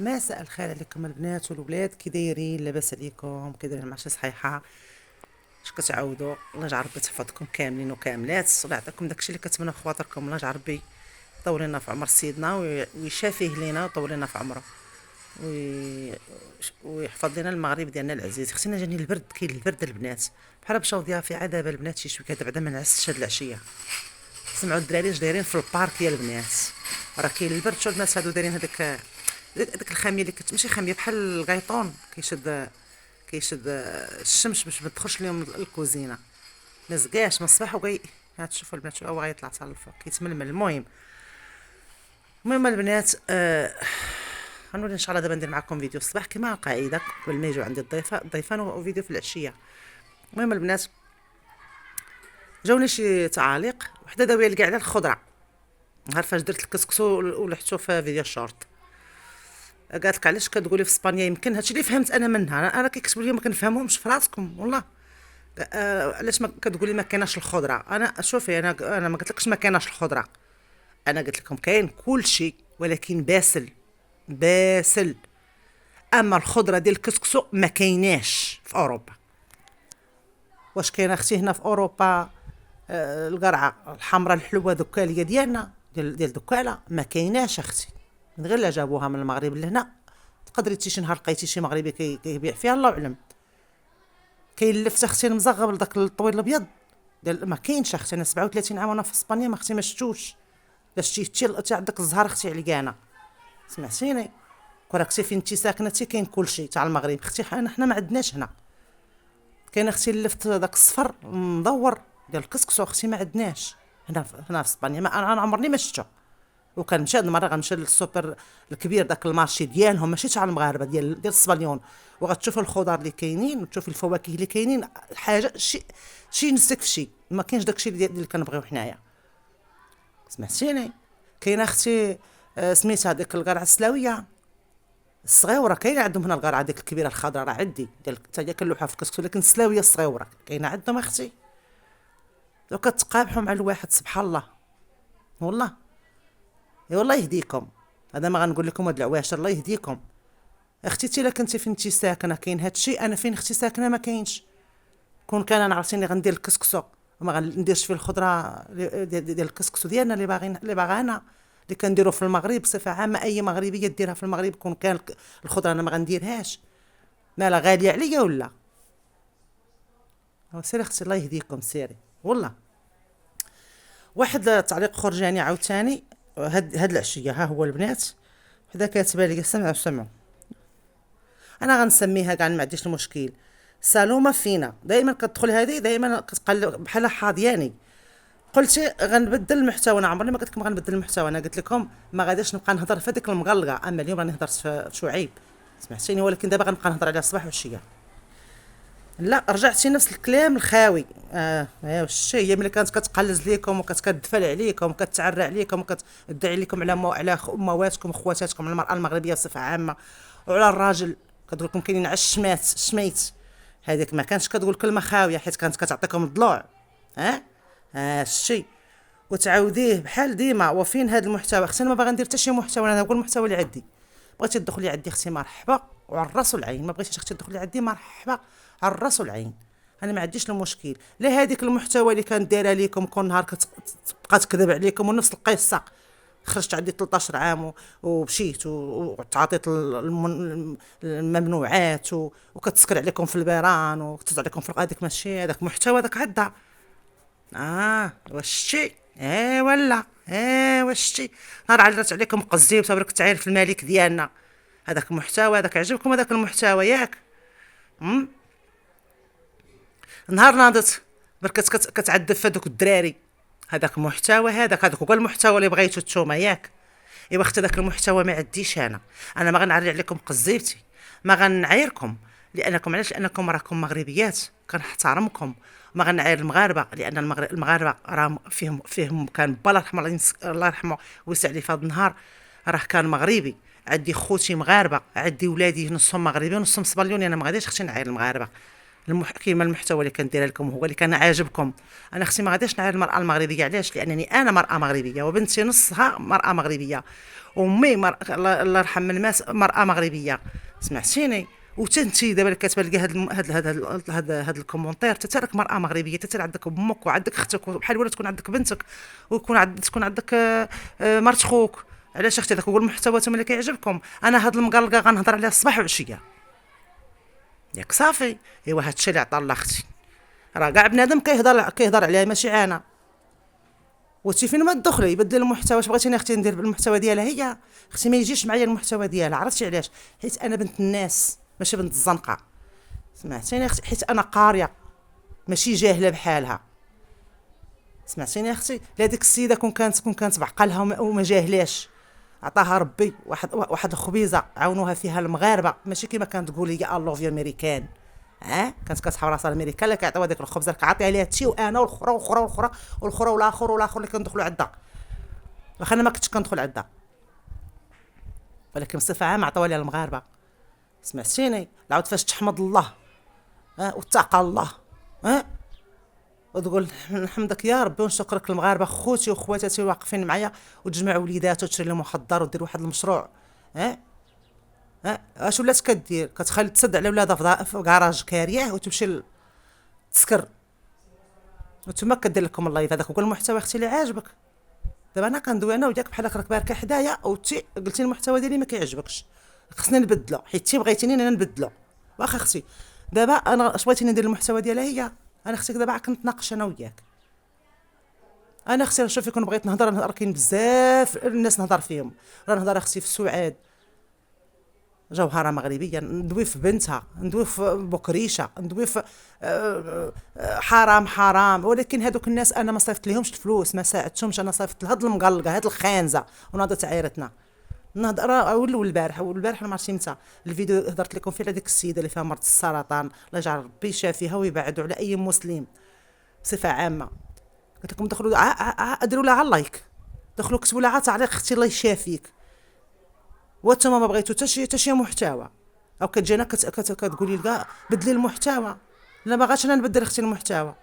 مساء الخير عليكم البنات والولاد، كي دايرين؟ لاباس عليكم؟ كي دايرين؟ ماشي صحيحه؟ اش كتعاودوا؟ الله يجعل ربي تحفظكم كاملين وكاملات، الله يعطيكم داكشي اللي كتمنوا في خواطركم. الله يجعل ربي يطول لنا في عمر سيدنا ويشافيه لينا ويطول لنا في عمره ويحفظ لنا المغرب ديالنا العزيز. خصنا جاني البرد، كاين البرد البنات بحال مشاو ضيافي عاد دابا البنات شي شويه بعدا ما نعسش هاد العشيه. سمعوا الدراري اش دايرين في البارك ديال البنات، راه كاين البرد. شو الناس هادو دايرين هذيك الخاميه اللي ماشي خاميه، بحال الغيطون كيشد الشمس باش ما تدخلش لهم الكوزينه. ما زقاش من الصباح هاتشوفوا البنات شو هو غيطلع حتى الفوق كيتململ. المهم البنات، غنولي ان شاء الله دابا ندير معكم فيديو الصباح كما قاعده قبل ما يجوا عندي الضيفان وفيديو في العشيه. المهم البنات، جاوني شي تعاليق. وحده داويه لي على الخضره، نهار فاش درت الكسكسو ولحتو في فيديو شورت. قالت لك علاش كتقولي في اسبانيا؟ يمكن هادشي اللي فهمت انا منها. انا كيكتبوا لي ما كنفهمهمش في راسكم والله. علاش ما كتقولي ما كايناش الخضره؟ انا شوفي، انا ما قلتلكش ما كايناش الخضره، انا قلت لكم كاين كل شيء ولكن باسل. اما الخضره ديال الكسكسو ما كايناش في اوروبا. واش كاينه اختي هنا في اوروبا؟ القرعه الحمراء الحلوه دكاليه ديالنا ديال دكاله ما كايناش اختي. من غير لا جابوها من المغرب لهنا. تقدري شي نهار لقيتي شي مغربي كيبيع فيها الله اعلم. كاين اللفت اختي المزغب داك الطويل الابيض ديال ما كاينش اختي. انا 37 عام وانا في اسبانيا ما اختي ما شفتوش. لا شتي عندك الزهر اختي علقانه، سمعتيني؟ كراكتي فين انتي ساكنه تي كاين كلشي تاع المغرب اختي. حنا ما عندناش هنا. كاين اختي اللفت داك الصفر مدور ديال الكسكسو اختي ما عندناش هنا في اسبانيا. ما انا عمرني ما شفتو. وكنمشي هاد المره غنمشي للسوبر الكبير داك المارشي ديالهم ماشي تاع المغاربه ديال الصباليون، وغتشوف الخضار اللي كاينين وتشوف الفواكه اللي كاينين. حاجه شي نسك في شي. ما كاينش داكشي اللي كنبغيو حنايا، سمعتيني؟ كاينه اختي سميتها ديك القرعه السلاويه الصغيوره. كاينه عندهم هنا القرعه ديك الكبيره الخضراء، راه عندي ديال حتى هي كنلوحها في الكسكسو، لكن السلاويه الصغيوره كاينه عندهم اختي. لو كتقابحوا مع الواحد سبحان الله والله. اي والله يهديكم. هذا ما غنقول لكم هاد العواشر، الله يهديكم. اختي تي الا كنتي فين انتي ساكنه كاين هادشي، انا فين اختي ساكنه ما كاينش. كون كان انا عرفتيني غندير الكسكسو وما غنديرش فيه الخضره ديال الكسكسو ديالنا اللي باغا انا، اللي كنديرو في المغرب بصفه عامه. اي مغربيه ديرها في المغرب. كون كان الخضره انا ما غنديرهاش. مالا غاليه عليا ولا؟ سيري اختي الله يهديكم سيري والله. واحد التعليق خرجاني عاوتاني هاد العشيه. ها هو البنات، حدا كاتبه لي سمعوا. انا غنسميها كاع ما عنديش المشكل. سالومه فينا دائما كتدخل هذه، دائما كتقلب بحال حاضياني. قلتي غنبدل المحتوى. انا عمرني ما قلت لكم غنبدل المحتوى. انا قلت لكم ما غاديش نبقى نهضر في هذيك المغلقه. اما اليوم راني هضرت في شعيب، سمعتيني؟ ولكن دابا غنبقى نهضر عليها الصباح والعشيه. لا رجعتي نفس الكلام الخاوي. واش هي ملي كانت كتقلز ليكم وكتدفل عليكم وكتعرى عليكم وكتدعي لكم على مواتكم وخواتاتكم، على المراه المغربيه بصفه عامه وعلى الراجل. كتقول لكم كاينين على الشميت. هذيك ما كانتش كتقول كلمه خاويه حيت كانت كتعطيكم الضلوع. الشيء وتعاوديه بحال ديما. وفين هذا المحتوى؟ اختي انا ما باغا ندير حتى شي محتوى. انا هو المحتوى اللي عندي. بغيتي تدخلي عندي اختي مرحبا وعلى الراس والعين. ما بغيتيش اختي تدخلي عندي مرحبا على الراس والعين. انا ما عنديش المشكل. لا هذيك المحتوى اللي كان دايره ليكم كل نهار تبقى تكذب عليكم ونفس القصه. خرجت عندي 13 عام ومشيت وتعاطيت الممنوعات وكتسكر عليكم في البيران وكتز عليكم في هذاك ماشي هذاك محتوى هذاك عدا. واشتي ولا واشتي نهار عرضت عليكم قزي وتبارك تعرف الملك ديالنا. هذاك المحتوى هذاك عجبكم هذاك المحتوى ياك؟ نهار ناضت برك كتعذب في هذوك الدراري. هذاك المحتوى هذاك هو المحتوى اللي بغيتو نتوما ياك؟ ايوا اختي داك المحتوى ما عنديش انا ما غنعري عليكم قزيبتي، ما غنعايركم. لانكم علاش؟ لانكم راكم مغربيات كنحترمكم. ما غنعاير المغاربه لان المغاربه راه فيهم كان با الله يرحمه الله يرحمه ويسع لي في هذا النهار. راه كان مغربي. عندي خوتي مغاربه، عندي ولادي نصهم مغربي ونصهم صبليوني. انا ما غاديش اختي نعاير المغاربه. كيما المحتوى اللي كندير لكم هو اللي كان عاجبكم. انا اختي ما غاديش نعاير المراه المغربيه، علاش؟ لانني انا مراه مغربيه وبنتي نصها مراه مغربيه، امي الله يرحم من مات مراه مغربيه، سمعتيني؟ وتنتي دابا كتبان لك هاد الكومونتير تترك مراه مغربيه، تتر عندك امك وعندك اختك، بحال ولا تكون عندك بنتك تكون عندك مرت خوك. علاش اختي داك هو المحتوى اللي كيعجبكم؟ انا هاد المقلقه غنهضر عليها الصباح وعشيه ياك صافي. ايوا هادشي اللي عطا الله اختي، راه كاع بنادم كيهضر عليها ماشي انا. وانتي فين ما تدخلي يبدل المحتوى. واش بغيتيني اختي ندير بالمحتوى ديالها هي؟ اختي ما يجيش معايا المحتوى ديالها، عرفتي علاش؟ حيت انا بنت الناس ماشي بنت الزنقه، سمعتيني اختي؟ حيت انا قاريه ماشي جاهله بحالها، سمعتيني اختي؟ لا ديك السيده كون كانت بعقلها وما جاهلاش، عطاها ربي واحد الخبيزه عاونوها فيها المغاربه، ماشي كيما كانت تقول لي الوف يو امريكان. كانت كتحب راسها الامريكان اللي كيعطيوها ديك الخبزه كعطي عليها تي، وانا والاخرى والاخر اللي كندخلوا عندها، واخا انا ما كنتش كندخل عندها، ولكن بصفه عامه عطاوها ليها المغاربه، سمعتيني؟ العاود فاش تحمد الله وتعقى الله وتقول نحمدك يا ربي ونشكرك المغاربه خوتي وخواتاتي واقفين معايا، وتجمع وليدات وتشري لهم مخدر ودير واحد المشروع. اش ولات كدير؟ كتخلي تسد على ولادها في كراج كاريه وتمشي تسكر، وتما كدير لكم اللايف. هذاك هو المحتوى اختي اللي عاجبك. دابا انا كندوي انا وياك بحال راك باركه حدايا وتي قلتي المحتوى ديالي ما كيعجبكش، خصني نبدلو حيت تي بغيتيني انا نبدلو. واخا اختي دابا انا اش بغيتيني ندير المحتوى ديالها هي؟ انا اختك دابا كنتناقش انا وياك. انا اختي شوفي كون بغيت نهضر كاين بزاف الناس نهضر فيهم، راه نهضر اختي في سعاد جوهره مغربيه، ندوي في بنتها، ندوي في بكريشه، ندوي في حرام، ولكن هذوك الناس انا ما صيفط لهمش الفلوس، ما ساعدتهمش، انا صيفط لهاد المقلقه هاد الخانزه وناضت عايرتنا. نهضر اول البارح انا ما عرفتش متى الفيديو هضرت لكم فيه على ديك السيده اللي فيها مرض السرطان، الله يجعل ربي يشافيها ويبعدوا على اي مسلم بصفه عامه. قلت لكم دخلوا اديروا لها على اللايك، دخلوا كتبوا لها تعليق اختي الله يشافيك، وانتم ما بغيتو حتى شي محتوى، او كتجينا كتقولي لها بدلي المحتوى. لا ما غاش انا نبدل اختي المحتوى،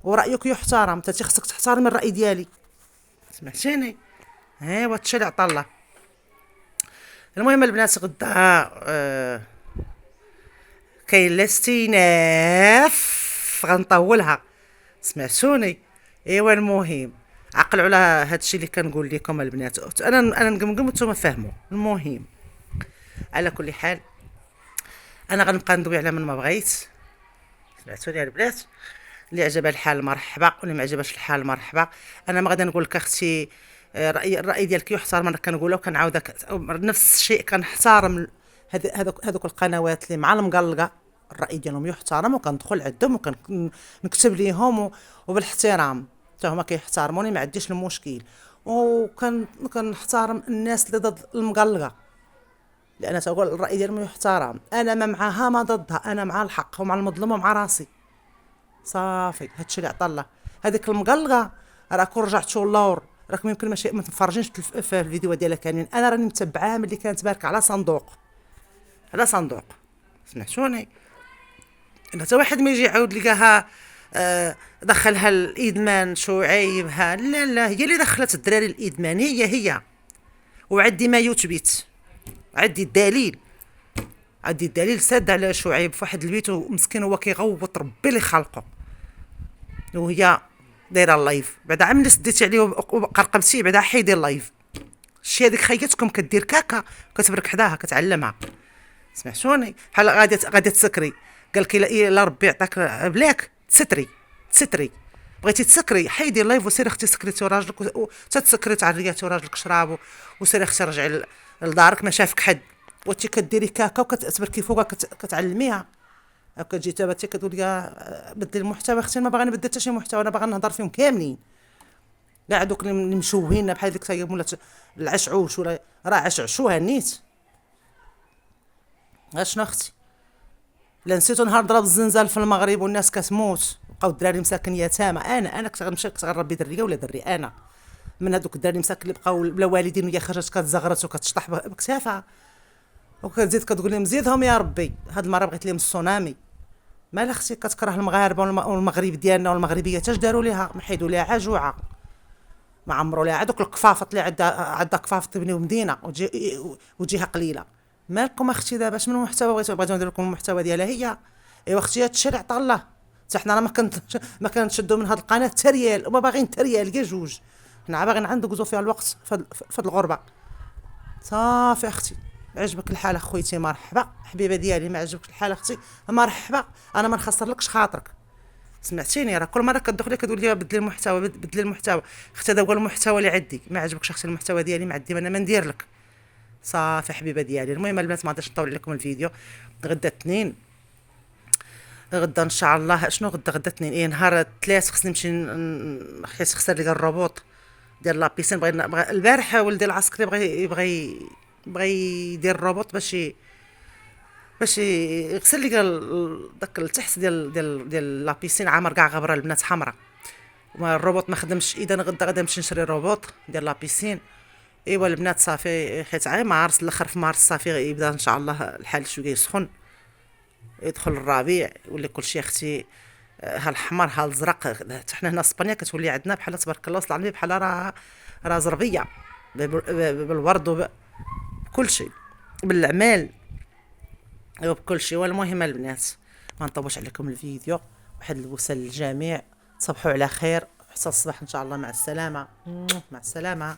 ورايك يحترم، انت خصك تحترمي الراي ديالي، سمعتيني؟ ايوا هادشي اللي عطا الله. المهم البنات غدا كاين الاستئناف غنطولها، سمعتوني؟ ايوا المهم عقلوا على هادشي اللي كنقول لكم البنات، انا نقمقم وانتم فهموا. المهم على كل حال انا غنبقى ندوي على من ما بغيت، سمعتوني البنات؟ اللي عجبها الحال مرحبا، واللي ما عجبهاش الحال مرحبا. انا ما غادي نقول لك اختي الراي ديالك يحترم، انا كنقولها وكنعاودها نفس الشيء، كنحترم هذوك القنوات اللي مع المقلقه الراي ديالهم يحترم، وكندخل عندهم وكنكتب ليهم وبالاحترام حتى هما كيحترموني، ما عنديش المشكل. كنحترم الناس اللي ضد المقلقه، لان تقول الراي ديالهم يحترم، انا ما معاها ما ضدها، انا مع الحق ومع المظلوم ومع راسي صافي. هادشي اللي عطا الله. هذيك المقلقه راكم رجعتوا اللور، راكم يمكن ما تفرجينش في الفيديو ديالها كاملين، انا راني متبعاها ملي كانت باركه على صندوق سمعتوني؟ انا حتى واحد ما يجي يعاود لقاها دخلها الادمان شعيبها، لا هي اللي دخلت الدراري الادمان، هي وعندي ما يثبت، عندي الدليل ساد على شعيب في واحد البيت ومسكين هو كيغوط ربي اللي خلقه، وهي دايره اللايف بعدا عام اللي سديتي عليه وقرقبتيه بعدا حيدي اللايف. شي هذيك خيتكم كدير كاكا كتبرك حداها كتعلمها، سمعتوني؟ بحال غادي تسكري، قال لك الا ربي يعطاك بلاك تستري بغيتي تسكري حيدي اللايف وسيري اختي سكريتي وراجلك وتتسكري تعرياتي وراجلك شرابو، وسيري اختي رجعي لدارك ما شافك حد، وانتي كديري كاكا وكتبركي فوقها كتعلميها. كتجي تابتي كتقول لي بدل المحتوى اختي، ما باغا نبدل حتى شي محتوى، انا باغا نهضر فيهم كاملين كاع دوك اللي مشوهين بحال ديك السايب ولات العشعوش ولا راه عشعشوها نيت. اشنو اختي؟ لا نسيتو نهار ضرب الزنزال في المغرب والناس كتموت، بقاو الدراري مساكن يتامى، انا كنت غنمشي كتغربي دريه ولا دري، انا من هذوك الدراري مساكن اللي بقاو بلا والدين، وهي خرجت كتزغرت وكتشطح بكتافها، وكتزيد كتقول لهم زيدهم يا ربي. هاد المره بغيت لهم السونامي، مالها اختي كتكره المغاربه والمغرب ديالنا والمغربيات، اش داروا ليها؟ محيدوا ليها عجوعه، ما عمروا ليها هذوك الكفافط اللي عندها كفافط تبنيو مدينه وجهه قليله. مالكم اختي دابا شنو المحتوى بغيتو ندير لكم المحتوى ديالها هي؟ ايوا اختي هاد الشارع عطا الله، حتى حنا راه ما كنشدوا من هاد القناه حتى ريال، وما باغيين حتى ريال كاع جوج، حنا باغيين ندوزو فيها الوقت فهاد الغربه. صافي اختي، عجبك الحال اخويتي مرحبا، حبيبه ديالي ما عجبك الحال اختي مرحبا، انا ما نخسرلكش خاطرك. سمعتيني؟ راه كل مره كتدخلي كتقول لي بدلي المحتوى بدلي المحتوى، اختي هذا هو المحتوى اللي عندي، ما عجبكش اختي المحتوى ديالي ما عندي انا ما ندير لك. صافي حبيبه ديالي. المهم البنات ما غاديش نطول لكم الفيديو. غدا اثنين، غدا ان شاء الله شنو غدا اثنين ايه نهار الثلاث خصني نمشي حيت خسر لي الروبوط ديال لابيسين. بغى البارح ولدي العسكري بغى يدير الروبوت باش يغسل لي داك التحت ديال لابيسين عامر كاع غبره البنات حمراء، الروبوت ما خدمش. اذا غدا نمشي نشري روبوت ديال لابيسين. ايوا البنات صافي حيت مارس الاخر في مارس صافي يبدا ان شاء الله الحال شويه يسخن، يدخل الربيع يولي كلشي اختي ها الحمر ها الازرق. حنا هنا اسبانيا كتولي عندنا بحال تبارك الله وصل على بحال راه زربيه بالورد وبكل شيء بالعمال وبكل شيء. والمهم البنات ما نطولش عليكم الفيديو، واحد البوسه للجميع، تصبحوا على خير حتى الصباح ان شاء الله. مع السلامه، مع السلامه.